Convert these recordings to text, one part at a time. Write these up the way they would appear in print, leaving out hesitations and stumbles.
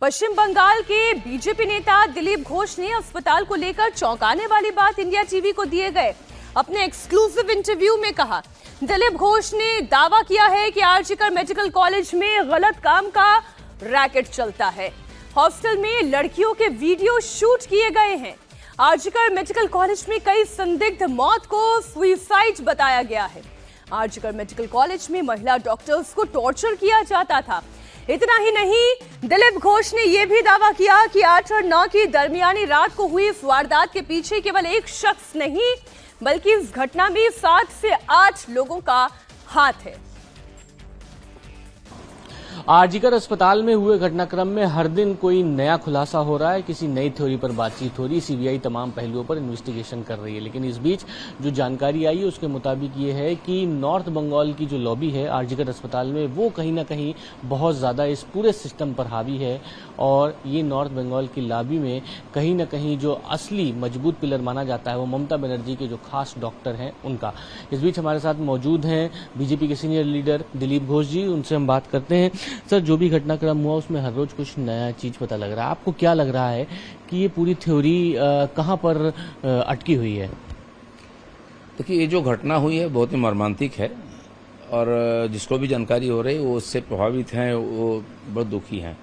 पश्चिम बंगाल के बीजेपी नेता दिलीप घोष ने अस्पताल को लेकर चौंकाने वाली बात इंडिया टीवी को दिए गए अपने एक्सक्लूसिव इंटरव्यू में कहा। दिलीप घोष ने दावा किया है कि आरजीकर मेडिकल कॉलेज में गलत काम का रैकेट चलता है। हॉस्टल में लड़कियों के वीडियो शूट किए गए हैं। आरजीकर मेडिकल कॉलेज में कई संदिग्ध मौत को सुसाइड बताया गया है। आरजीकर मेडिकल कॉलेज में महिला डॉक्टर्स को टॉर्चर किया जाता था। इतना ही नहीं, दिलीप घोष ने यह भी दावा किया कि 8 और 9 की दरमियानी रात को हुई इस वारदात के पीछे केवल एक शख्स नहीं बल्कि इस घटना में 7 से 8 लोगों का हाथ है। आरजीकर अस्पताल में हुए घटनाक्रम में हर दिन कोई नया खुलासा हो रहा है, किसी नई थ्योरी पर बातचीत हो रही है। सीबीआई तमाम पहलुओं पर इन्वेस्टिगेशन कर रही है, लेकिन इस बीच जो जानकारी आई है उसके मुताबिक ये है कि नॉर्थ बंगाल की जो लॉबी है आरजीकर अस्पताल में वो कहीं ना कहीं बहुत ज्यादा इस पूरे सिस्टम पर हावी है। और ये नॉर्थ बंगाल की लॉबी में कहीं ना कहीं जो असली मजबूत पिलर माना जाता है वो ममता बनर्जी के जो खास डॉक्टर हैं उनका। इस बीच हमारे साथ मौजूद हैं बीजेपी के सीनियर लीडर दिलीप घोष जी, उनसे हम बात करते हैं। सर, जो भी घटनाक्रम हुआ उसमें हर रोज कुछ नया चीज पता लग रहा है। आपको क्या लग रहा है कि ये पूरी थ्योरी कहां पर अटकी हुई है? देखिए, ये जो घटना हुई है बहुत ही मर्मांतिक है और जिसको भी जानकारी हो रही है वो उससे प्रभावित हैं, वो बहुत दुखी हैं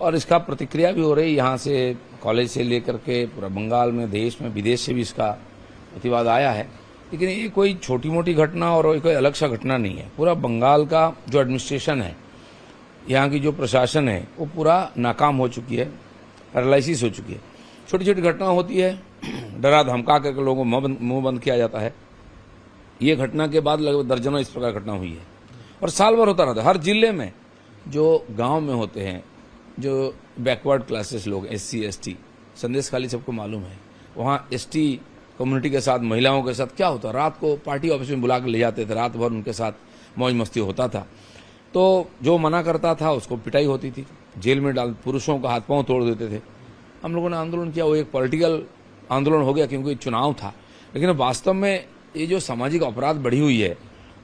और इसका प्रतिक्रिया भी हो रही है। यहाँ से कॉलेज से लेकर के पूरा बंगाल में, देश में, विदेश से भी इसका प्रतिवाद आया है। लेकिन ये कोई छोटी मोटी घटना और कोई अलग सा घटना नहीं है। पूरा बंगाल का जो एडमिनिस्ट्रेशन है, यहाँ की जो प्रशासन है वो पूरा नाकाम हो चुकी है, पैरालिसिस हो चुकी है। छोटी छोटी घटना होती है, डरा धमका करके लोगों को मुंह बंद किया जाता है। ये घटना के बाद लगभग दर्जनों इस प्रकार घटना हुई है और साल भर होता रहता है। हर जिले में जो गांव में होते हैं, जो बैकवर्ड क्लासेस लोग, SC ST, संदेश खाली सबको मालूम है, वहाँ ST कम्युनिटी के साथ, महिलाओं के साथ क्या होता, रात को पार्टी ऑफिस में बुला के ले जाते थे, रात भर उनके साथ मौज मस्ती होता था। तो जो मना करता था उसको पिटाई होती थी, जेल में डाल, पुरुषों का हाथ पांव तोड़ देते थे। हम लोगों ने आंदोलन किया, वो एक पॉलिटिकल आंदोलन हो गया क्योंकि चुनाव था। लेकिन वास्तव में ये जो सामाजिक अपराध बढ़ी हुई है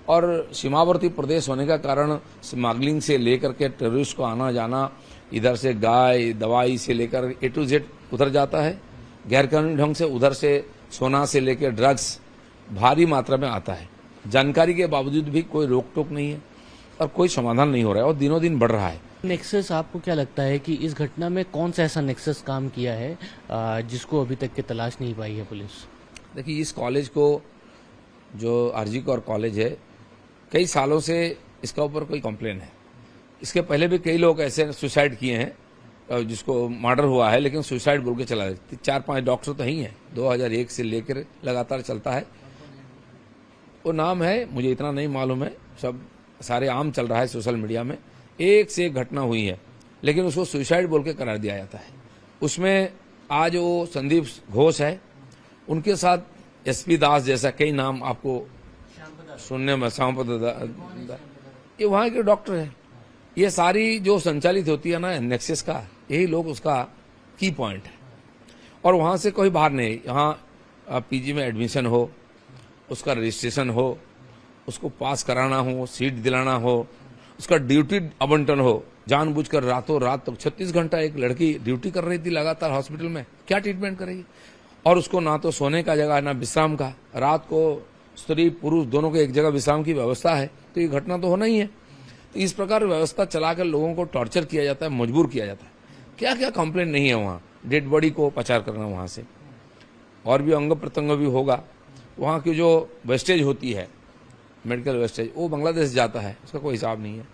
और सीमावर्ती प्रदेश होने का कारण स्मगलिंग से लेकर के टेररिस्ट को आना जाना, इधर से गाय दवाई से लेकर A to Z उधर जाता है, गैरकानूनी ढंग से उधर से सोना से लेकर ड्रग्स भारी मात्रा में आता है। जानकारी के बावजूद भी कोई रोक टोक नहीं है और कोई समाधान नहीं हो रहा है और दिनों दिन बढ़ रहा है। नेक्सस, आपको क्या लगता है कि इस घटना में कौन सा ऐसा नेक्सस काम किया है जिसको अभी तक के तलाश नहीं पाई है पुलिस? देखिए, इस कॉलेज को, जो आरजीकर कॉलेज है, कई सालों से इसका ऊपर कोई कंप्लेन है। इसके पहले भी कई लोग ऐसे सुसाइड किए हैं जिसको मर्डर हुआ है, लेकिन सुसाइड बोल के चला जाता। 4-5 डॉक्टर तो ही हैं, 2001 से लेकर लगातार चलता है। वो नाम है, मुझे इतना नहीं मालूम है, सब सारे आम चल रहा है सोशल मीडिया में। एक से एक घटना हुई है लेकिन उसको सुसाइड बोल के करार दिया जाता है। उसमें आज वो संदीप घोष है, उनके साथ SP दास जैसा कई नाम आपको सुनने में, ये वहाँ के डॉक्टर है। ये सारी जो संचालित होती है ना नेक्सस का, यही लोग उसका की पॉइंट है और वहाँ से कोई बाहर नहीं। यहाँ PG में एडमिशन हो, उसका रजिस्ट्रेशन हो, उसको पास कराना हो, सीट दिलाना हो, उसका ड्यूटी आवंटन हो, जानबूझकर रातों रात तक 36 घंटा एक लड़की ड्यूटी कर रही थी लगातार हॉस्पिटल में, क्या ट्रीटमेंट करेगी? और उसको ना तो सोने का जगह ना विश्राम का, रात को स्त्री पुरुष दोनों को एक जगह विश्राम की व्यवस्था है, तो ये घटना तो होना ही है। तो इस प्रकार व्यवस्था चलाकर लोगों को टॉर्चर किया जाता है, मजबूर किया जाता है। क्या क्या कंप्लेंट नहीं है वहाँ, डेड बॉडी को पचार करना वहाँ से, और भी अंग प्रत्यंग भी होगा। वहाँ की जो वेस्टेज होती है, मेडिकल वेस्टेज, वो बांग्लादेश जाता है, उसका कोई हिसाब नहीं है।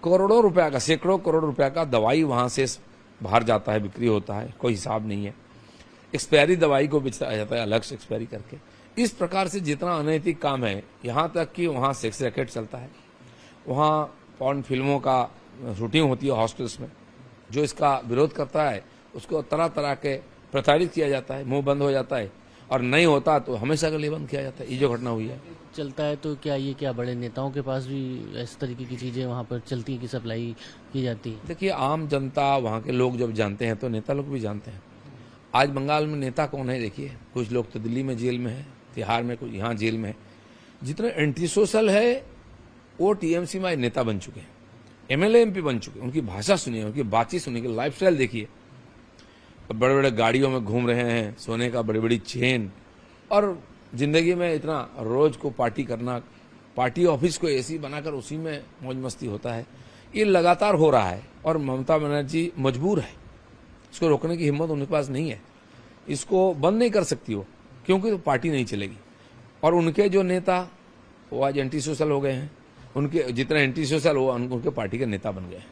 करोड़ों रुपया का, सैकड़ों करोड़ रुपया का दवाई वहाँ से बाहर जाता है, बिक्री होता है, कोई हिसाब नहीं है। एक्सपायरी दवाई को बेचा जाता है अलग से एक्सपायरी करके। इस प्रकार से जितना अनैतिक काम है, यहाँ तक कि वहाँ सेक्स रैकेट चलता है, वहाँ पॉर्न फिल्मों का शूटिंग होती है हॉस्टल्स में। जो इसका विरोध करता है उसको तरह तरह के प्रताड़ित किया जाता है, मुंह बंद हो जाता है, और नहीं होता तो हमेशा के लिए बंद किया जाता है। ये जो घटना हुई है चलता है तो क्या बड़े नेताओं के पास भी इस तरीके की चीजें वहाँ पर चलती है कि सप्लाई की जाती है? देखिए, आम जनता, वहाँ के लोग जब जानते हैं तो नेता लोग भी जानते हैं। आज बंगाल में नेता कौन है देखिए, कुछ लोग तो दिल्ली में जेल में है, तिहाड़ में, कुछ यहाँ जेल में है। जितने एंटी सोशल है वो TMC में नेता बन चुके हैं। एमएलए एमपी बन चुके, उनकी भाषा सुनिए, उनकी बातचीत सुनिए, लाइफस्टाइल देखिए, बड़े बड़े गाड़ियों में घूम रहे हैं, सोने का बड़ी बड़ी चेन, और जिंदगी में इतना रोज को पार्टी करना, पार्टी ऑफिस को एसी बनाकर उसी में मौज मस्ती होता है। ये लगातार हो रहा है और ममता बनर्जी मजबूर है, इसको रोकने की हिम्मत उनके पास नहीं है, इसको बंद नहीं कर सकती वो, क्योंकि तो पार्टी नहीं चलेगी। और उनके जो नेता वो आज एंटी सोशल हो गए हैं, उनके जितने एंटी सोशल वो उनके पार्टी के नेता बन गए हैं।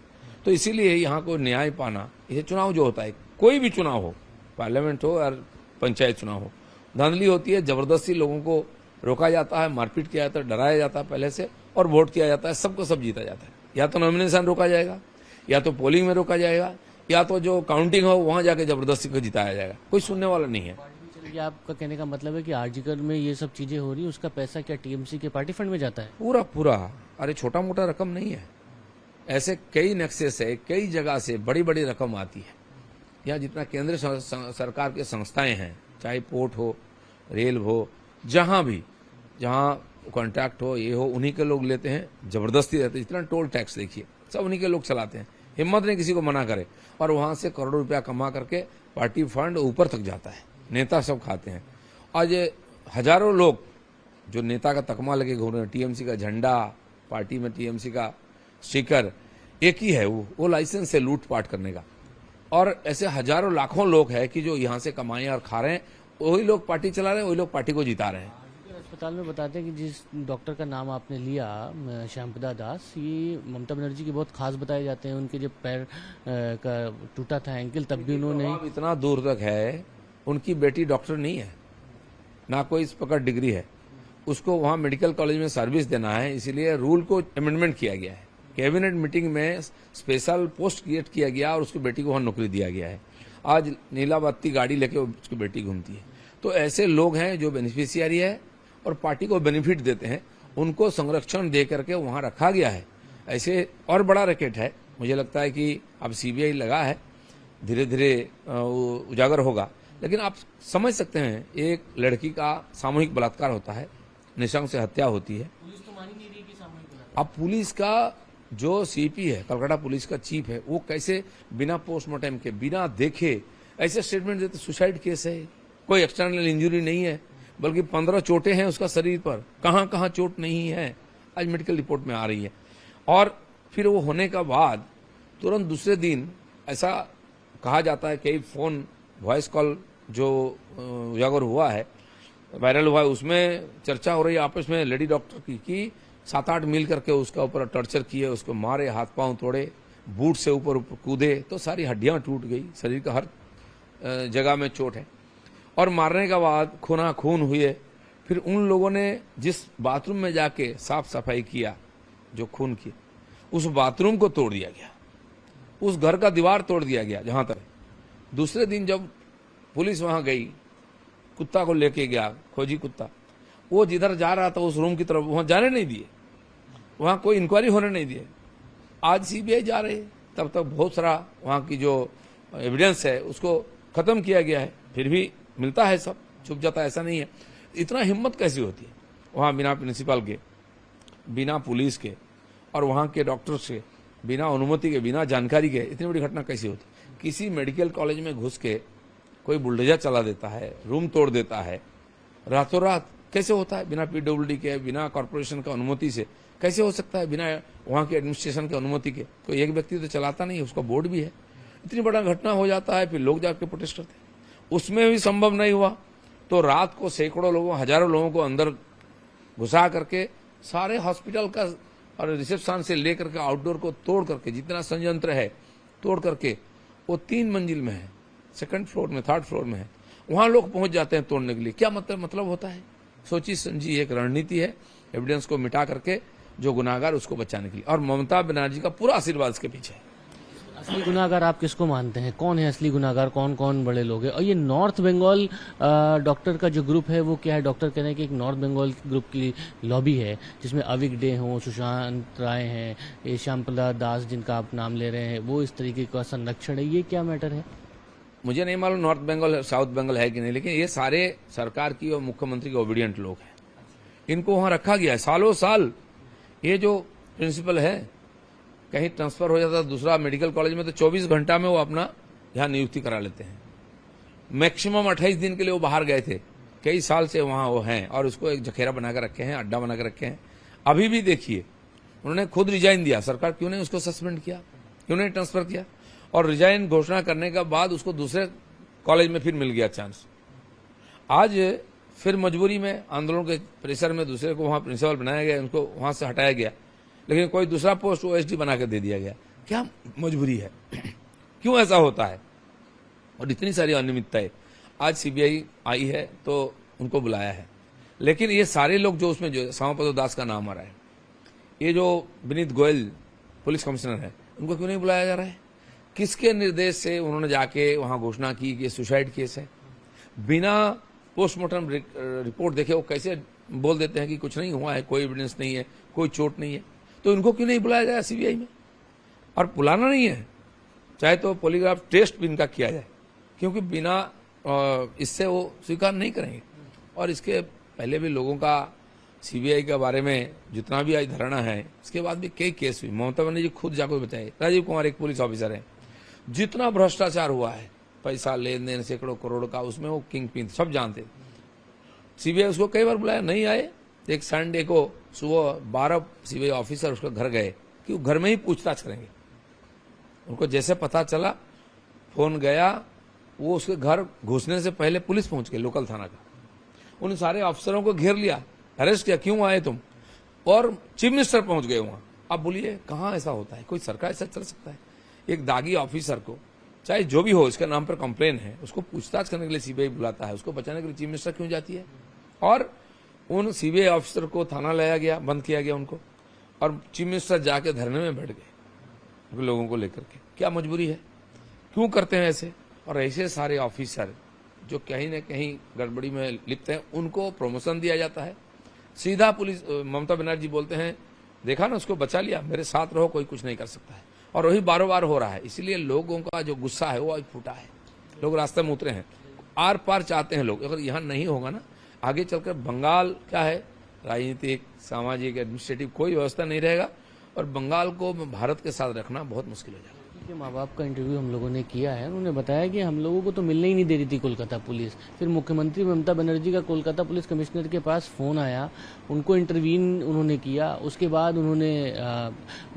तो इसीलिए यहाँ को न्याय पाना, ये चुनाव जो होता है, कोई भी चुनाव हो, पार्लियामेंट हो और पंचायत चुनाव हो, धांधली होती है, जबरदस्ती लोगों को रोका जाता है, मारपीट किया जाता है, डराया जाता है पहले से, और वोट किया जाता है, सबको सब जीता जाता है। या तो नॉमिनेशन रोका जाएगा, या तो पोलिंग में रोका जाएगा, या तो जो काउंटिंग हो वहां जाके जबरदस्ती को जिताया जाएगा, कोई सुनने वाला नहीं है। ये आपका कहने का मतलब है कि आरजीकर में ये सब चीजें हो रही, उसका पैसा क्या टीएमसी के पार्टी फंड में जाता है? पूरा पूरा, अरे छोटा मोटा रकम नहीं है, ऐसे कई नक्शे से कई जगह से बड़ी बड़ी रकम आती है। यहाँ जितना केंद्र सरकार के संस्थाएं हैं, चाहे पोर्ट हो, रेल हो, जहां भी जहां कॉन्ट्रैक्ट हो, ये हो, उन्हीं के लोग लेते हैं, जबरदस्ती रहते हैं। इतना टोल टैक्स देखिए, सब उन्हीं के लोग चलाते हैं, हिम्मत नहीं किसी को मना करे, और वहां से करोड़ों रुपया कमा करके पार्टी फंड ऊपर तक जाता है, नेता सब खाते हैं। आज हजारों लोग जो नेता का तकमा लेके घूम रहे हैं, टीएमसी का झंडा, पार्टी में टीएमसी का स्टिकर एक ही है, वो लाइसेंस है लूटपाट करने का। और ऐसे हजारों लाखों लोग हैं कि जो यहाँ से कमाए और खा रहे हैं, वही लोग पार्टी चला रहे हैं, वही लोग पार्टी को जिता रहे हैं। अस्पताल में बताते हैं कि जिस डॉक्टर का नाम आपने लिया, श्यामप्रदा दास, ये ममता बनर्जी के बहुत खास बताए जाते हैं। उनके जब पैर का टूटा था एंकल, तब भी उन्होंने, इतना दूर तक है, उनकी बेटी डॉक्टर नहीं है, ना कोई इस प्रकार डिग्री है, उसको वहाँ मेडिकल कॉलेज में सर्विस देना है, इसीलिए रूल को अमेंडमेंट किया गया है। कैबिनेट मीटिंग में स्पेशल पोस्ट क्रिएट किया गया और उसकी बेटी को वहाँ नौकरी दिया गया है। आज नीलाबत्ती गाड़ी लेके उसकी बेटी घूमती है। तो ऐसे लोग हैं जो बेनिफिशियरी है और पार्टी को बेनिफिट देते हैं, उनको संरक्षण दे करके वहाँ रखा गया है। ऐसे और बड़ा रैकेट है, मुझे लगता है कि अब सीबीआई लगा है, धीरे धीरे उजागर होगा। लेकिन आप समझ सकते हैं, एक लड़की का सामूहिक बलात्कार होता है, निशंक से हत्या होती है। पुलिस तो मान ही नहीं रही कि सामूहिक बलात्कार। अब पुलिस का जो सीपी है, कलकत्ता पुलिस का चीफ है, वो कैसे बिना पोस्टमार्टम के, बिना देखे ऐसे स्टेटमेंट देते? सुसाइड केस है, कोई एक्सटर्नल इंजरी नहीं है, बल्कि 15 चोटें हैं उसका शरीर पर, कहां कहां चोट नहीं है, आज मेडिकल रिपोर्ट में आ रही है। और फिर वो होने का बाद तुरंत दूसरे दिन ऐसा कहा जाता है, कई फोन वॉइस कॉल जो उजागर हुआ है, वायरल हुआ है, उसमें चर्चा हो रही है आपस में लेडी डॉक्टर की कि 7-8 मिल करके उसका ऊपर टॉर्चर किए, उसको मारे, हाथ पांव तोड़े, बूट से ऊपर कूदे, तो सारी हड्डियां टूट गई, शरीर का हर जगह में चोट है। और मारने के बाद खूना खून हुए। फिर उन लोगों ने जिस बाथरूम में जाके साफ सफाई किया, जो खून की, उस बाथरूम को तोड़ दिया गया, उस घर का दीवार तोड़ दिया गया जहां तक। दूसरे दिन जब पुलिस वहां गई, कुत्ता को लेके गया, खोजी कुत्ता, वो जिधर जा रहा था उस रूम की तरफ, वहां जाने नहीं दिए, वहां कोई इंक्वायरी होने नहीं दिए। आज सीबीआई जा रही है, तब तक बहुत सारा वहां की जो एविडेंस है उसको खत्म किया गया है, फिर भी मिलता है, सब छुप जाता है, ऐसा नहीं है। इतना हिम्मत कैसी होती है वहां, बिना प्रिंसिपल के, बिना पुलिस के और वहां के डॉक्टर से, बिना अनुमति के, बिना जानकारी के इतनी बड़ी घटना कैसी होती? किसी मेडिकल कॉलेज में घुस के कोई बुलडोजर चला देता है, रूम तोड़ देता है, रातों रात कैसे होता है? बिना पीडब्ल्यूडी के, बिना कॉर्पोरेशन का अनुमति से कैसे हो सकता है? बिना वहां के एडमिनिस्ट्रेशन की अनुमति के। कोई एक व्यक्ति तो चलाता नहीं है, उसका बोर्ड भी है। इतनी बड़ा घटना हो जाता है, फिर लोग जाकर प्रोटेस्ट करते हैं, उसमें भी संभव नहीं हुआ तो रात को सैकड़ों लोगों, हजारों लोगों को अंदर घुसा करके सारे हॉस्पिटल का और रिसेप्शन से लेकर के आउटडोर को तोड़ करके, जितना संयंत्र है तोड़ करके, वो 3 मंजिल में है, 2nd फ्लोर में, 3rd फ्लोर में है, वहां लोग पहुंच जाते हैं तोड़ने के लिए। क्या मतलब होता है? सोची समझी एक रणनीति है, एविडेंस को मिटा करके जो गुनाहगार उसको बचाने के लिए। और ममता बनर्जी का पूरा आशीर्वाद इसके पीछे है। असली गुनाहगार आप किसको मानते हैं? कौन है असली गुनाहगार? कौन कौन बड़े लोग हैं? और ये नॉर्थ बंगाल डॉक्टर का जो ग्रुप है वो क्या है? डॉक्टर कह रहे हैं कि एक नॉर्थ बंगाल ग्रुप की लॉबी है जिसमें अविक डे हो, सुशांत राय हैं, ये श्यामप्रदा दास जिनका आप नाम ले रहे हैं, वो इस तरीके का संरक्षण है। ये क्या मैटर है? मुझे नहीं मालूम नॉर्थ बंगाल साउथ बंगाल है कि नहीं, लेकिन ये सारे सरकार की और मुख्यमंत्री के ओबीडियंट लोग हैं। इनको वहां रखा गया है सालों साल। ये जो प्रिंसिपल है, कहीं ट्रांसफर हो जाता दूसरा मेडिकल कॉलेज में तो 24 घंटा में वो अपना यहाँ नियुक्ति करा लेते हैं। मैक्सिमम 28 दिन के लिए वो बाहर गए थे, कई साल से वहाँ वो हैं और उसको एक जखेरा बनाकर रखे हैं, अड्डा बनाकर रखे हैं। अभी भी देखिए उन्होंने खुद रिजाइन दिया, सरकार क्यों नहीं उसको सस्पेंड किया, क्यों नहीं ट्रांसफर किया? और रिजाइन घोषणा करने के बाद उसको दूसरे कॉलेज में फिर मिल गया चांस। आज फिर मजबूरी में आंदोलन के प्रेशर में दूसरे को वहां प्रिंसिपल बनाया गया, उनको वहां से हटाया गया, लेकिन कोई दूसरा पोस्ट ओएसडी बना के दे दिया गया। क्या मजबूरी है? क्यों ऐसा होता है? और इतनी सारी अनियमितताएं। आज सीबीआई आई है तो उनको बुलाया है, लेकिन ये सारे लोग जो उसमें जो श्यामाप्रसाद दास का नाम आ रहा है, ये जो विनीत गोयल पुलिस कमिश्नर है, उनको क्यों नहीं बुलाया जा रहा है? किसके निर्देश से उन्होंने जाके वहां घोषणा की कि सुसाइड केस है? बिना पोस्टमार्टम रिपोर्ट देखे वो कैसे बोल देते हैं कि कुछ नहीं हुआ है, कोई एविडेंस नहीं है, कोई चोट नहीं है? तो इनको क्यों नहीं बुलाया जाए सीबीआई में? और बुलाना नहीं है, चाहे तो पॉलीग्राफ टेस्ट भी इनका किया जाए, क्योंकि बिना इससे वो स्वीकार नहीं करेंगे। और इसके पहले भी लोगों का सीबीआई के बारे में जितना भी आज धारणा है, इसके बाद भी कई केस हुई। ममता बनर्जी खुद जाकर बताए, राजीव कुमार एक पुलिस ऑफिसर है, जितना भ्रष्टाचार हुआ है, पैसा लेन देन सैकड़ों करोड़ का, उसमें वो किंग पिन सब जानते। सीबीआई उसको कई बार बुलाया, नहीं आए। एक संडे को सुबह 12 सीबीआई ऑफिसर उसके घर गए कि वो घर में ही पूछताछ करेंगे। उनको जैसे पता चला, फोन गया, वो उसके घर घुसने से पहले पुलिस पहुंच गई, लोकल थाना का। उन सारे अफसरों को घेर लिया, अरेस्ट किया, क्यों आए तुम? और चीफ मिनिस्टर पहुंच गए वहां। अब बोलिए कहां ऐसा होता है? कोई सरकार ऐसा चल सकता है? एक दागी ऑफिसर को, चाहे जो भी हो, इसके नाम पर कंप्लेन है, उसको पूछताछ करने के लिए सीबीआई बुलाता है, उसको बचाने के लिए चीफ मिनिस्टर क्यों जाती है? और उन सीबीआई ऑफिसर को थाना लाया गया, बंद किया गया उनको, और चीफ मिनिस्टर जाके धरने में बैठ गए लोगों को लेकर के। क्या मजबूरी है? क्यों करते हैं ऐसे? और ऐसे सारे ऑफिसर जो कहीं न कहीं गड़बड़ी में लिप्त हैं, उनको प्रमोशन दिया जाता है। सीधा पुलिस, ममता बनर्जी बोलते हैं, देखा ना उसको बचा लिया, मेरे साथ रहो, कोई कुछ नहीं कर सकता है। और वही बार बार हो रहा है, इसलिए लोगों का जो गुस्सा है वो आज फूटा है। लोग रास्ते में उतरे हैं, आर पार चाहते हैं लोग। अगर यहाँ नहीं होगा ना, आगे चलकर बंगाल क्या है, राजनीतिक, सामाजिक, एडमिनिस्ट्रेटिव कोई व्यवस्था नहीं रहेगा, और बंगाल को भारत के साथ रखना बहुत मुश्किल हो जाएगा। माँ बाप का इंटरव्यू हम लोगों ने किया है, उन्होंने बताया कि हम लोगों को तो मिलने ही नहीं दे रही थी कोलकाता पुलिस। फिर मुख्यमंत्री ममता बनर्जी का कोलकाता पुलिस कमिश्नर के पास फोन आया, उनको इंटरवीन उन्होंने किया, उसके बाद उन्होंने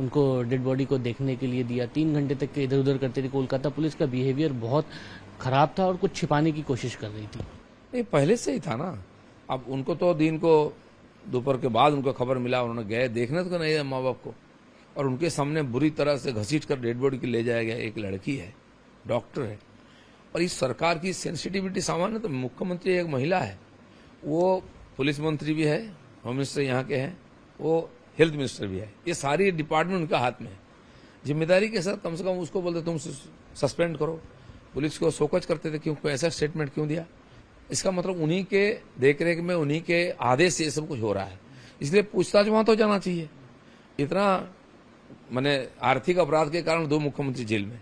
उनको डेड बॉडी को देखने के लिए दिया। 3 घंटे तक के इधर उधर करते थे। कोलकाता पुलिस का बिहेवियर बहुत खराब था और कुछ छिपाने की कोशिश कर रही थी। नहीं, पहले से ही था ना। अब उनको तो दिन को दोपहर के बाद उनको खबर मिला, उन्होंने गए, देखने तो नहीं है माँ बाप को, और उनके सामने बुरी तरह से घसीट कर डेड बॉडी के ले जाया गया। एक लड़की है, डॉक्टर है, और इस सरकार की सेंसिटिविटी सामान्य, तो मुख्यमंत्री एक महिला है, वो पुलिस मंत्री भी है, होम मिनिस्टर यहाँ के हैं, वो हेल्थ मिनिस्टर भी है, ये सारी डिपार्टमेंट उनके हाथ में है। जिम्मेदारी के साथ कम से कम उसको बोलते तुम सस्पेंड करो। पुलिस को शोकज करते थे, क्यों ऐसा स्टेटमेंट क्यों दिया? इसका मतलब उन्हीं के देखरेख में, उन्हीं के आदेश से ये सब कुछ हो रहा है, इसलिए पूछताछ वहां तो जाना चाहिए। इतना मैंने आर्थिक अपराध के कारण 2 मुख्यमंत्री जेल में,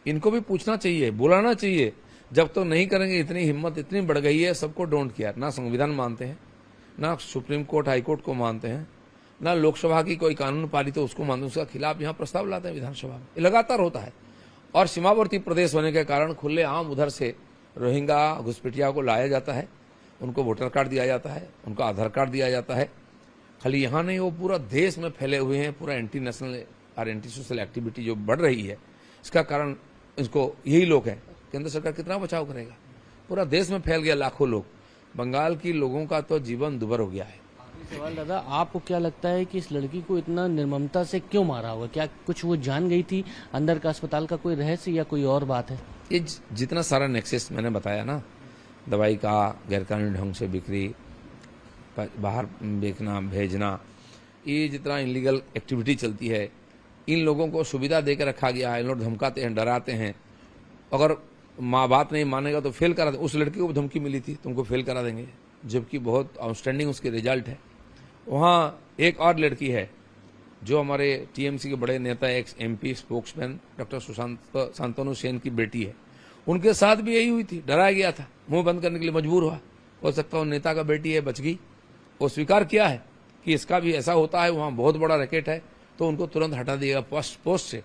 इनको भी पूछना चाहिए, बुलाना चाहिए। जब तो नहीं करेंगे, इतनी हिम्मत इतनी बढ़ गई है, सबको डोंट केयर। ना संविधान मानते हैं, ना सुप्रीम कोर्ट हाई कोर्ट को मानते हैं, ना लोकसभा की कोई कानून पारित तो उसको मानते हैं, उसका खिलाफ यहाँ प्रस्ताव लाते हैं विधानसभा में। ये लगातार होता है। और सीमावर्ती प्रदेश होने के कारण खुलेआम उधर से रोहिंग्या घुसपैठिया को लाया जाता है, उनको वोटर कार्ड दिया जाता है, उनको आधार कार्ड दिया जाता है। खाली यहाँ नहीं, वो पूरा देश में फैले हुए हैं। पूरा एंटी नेशनल और एंटी सोशल एक्टिविटी जो बढ़ रही है, इसका कारण इसको यही लोग हैं। केंद्र सरकार कितना बचाव करेगा? पूरा देश में फैल गया, लाखों लोग। बंगाल की लोगों का तो जीवन दुभर हो गया है। सवाल दादा, आपको क्या लगता है कि इस लड़की को इतना निर्ममता से क्यों मारा होगा? क्या कुछ वो जान गई थी अंदर का अस्पताल का कोई रहस्य, या कोई और बात है? ये जितना सारा नेक्सस मैंने बताया ना, दवाई का गैरकानूनी ढंग से बिक्री, बाहर बेचना भेजना, ये जितना इलीगल एक्टिविटी चलती है, इन लोगों को सुविधा देकर रखा गया है। इन लोग धमकाते हैं, डराते हैं, अगर माँ बात नहीं मानेगा तो फेल करा देंगे। उस लड़की को धमकी मिली थी, तुमको फेल करा देंगे, जबकि बहुत आउटस्टैंडिंग उसके रिजल्ट है। वहाँ एक और लड़की है जो हमारे टीएमसी के बड़े नेता, x MP spokesman doctor Shantanu Sen की बेटी है, उनके साथ भी यही हुई थी। डराया गया था, मुंह बंद करने के लिए मजबूर हुआ। हो सकता है नेता का बेटी है, बच गई। वो स्वीकार किया है कि इसका भी ऐसा होता है, वहाँ बहुत बड़ा रैकेट है, तो उनको तुरंत हटा दिएगा पोस्ट से।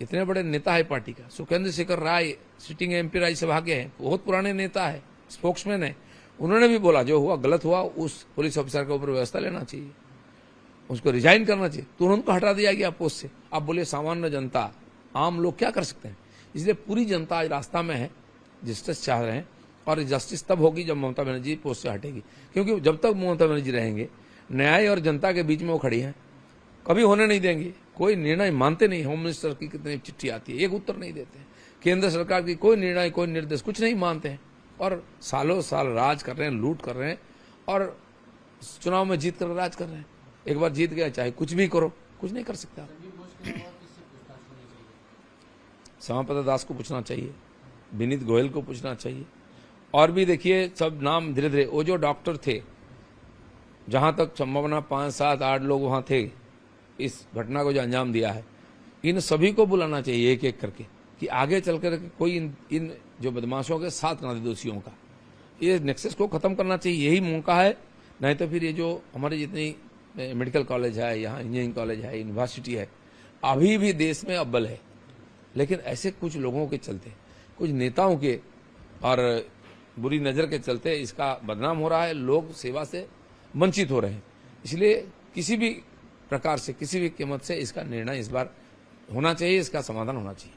इतने बड़े नेता है पार्टी का, सुखेंद्र शेखर राय सिटिंग एमपी राज्यसभा के हैं, बहुत पुराने नेता है, स्पोक्समैन है। उन्होंने भी बोला जो हुआ गलत हुआ, उस पुलिस ऑफिसर के ऊपर व्यवस्था लेना चाहिए, उसको रिजाइन करना चाहिए। तुरंत को हटा दिया गया पोस्ट से। आप बोलिए सामान्य जनता, आम लोग क्या कर सकते हैं? इसलिए पूरी जनता आज रास्ता में है, जस्टिस चाह रहे हैं, और जस्टिस तब होगी जब ममता बनर्जी पोस्ट से हटेगी। क्योंकि जब तक ममता बनर्जी रहेंगे, न्याय और जनता के बीच में वो खड़ी हैं, कभी होने नहीं देंगे। कोई निर्णय मानते नहीं। होम मिनिस्टर की कितनी चिट्ठी आती है, एक उत्तर नहीं देते हैं। केंद्र सरकार की कोई निर्णय, कोई निर्देश कुछ नहीं मानते हैं, और सालों साल राज कर रहे हैं, लूट कर रहे हैं, और चुनाव में जीत कर राज कर रहे हैं। एक बार जीत गया चाहे कुछ भी करो, कुछ नहीं कर सकता। श्यामाप्रसाद दास को पूछना चाहिए, विनीत गोयल को पूछना चाहिए, और भी देखिए सब नाम धीरे धीरे। वो जो डॉक्टर थे, जहां तक संभावना 5, 7, 8 लोग वहां थे इस घटना को जो अंजाम दिया है, इन सभी को बुलाना चाहिए एक एक करके, कि आगे चलकर कोई इन जो बदमाशों के साथ ना दे, दोषियों का। ये नेक्सस को खत्म करना चाहिए, यही मौका है। नहीं तो फिर ये जो हमारे जितनी मेडिकल कॉलेज है, यहाँ इंजीनियरिंग कॉलेज है, यूनिवर्सिटी है, अभी भी देश में अव्वल है, लेकिन ऐसे कुछ लोगों के चलते, कुछ नेताओं के और बुरी नजर के चलते इसका बदनाम हो रहा है, लोग सेवा से वंचित हो रहे हैं। इसलिए किसी भी प्रकार से, किसी भी कीमत से इसका निर्णय इस बार होना चाहिए, इसका समाधान होना चाहिए।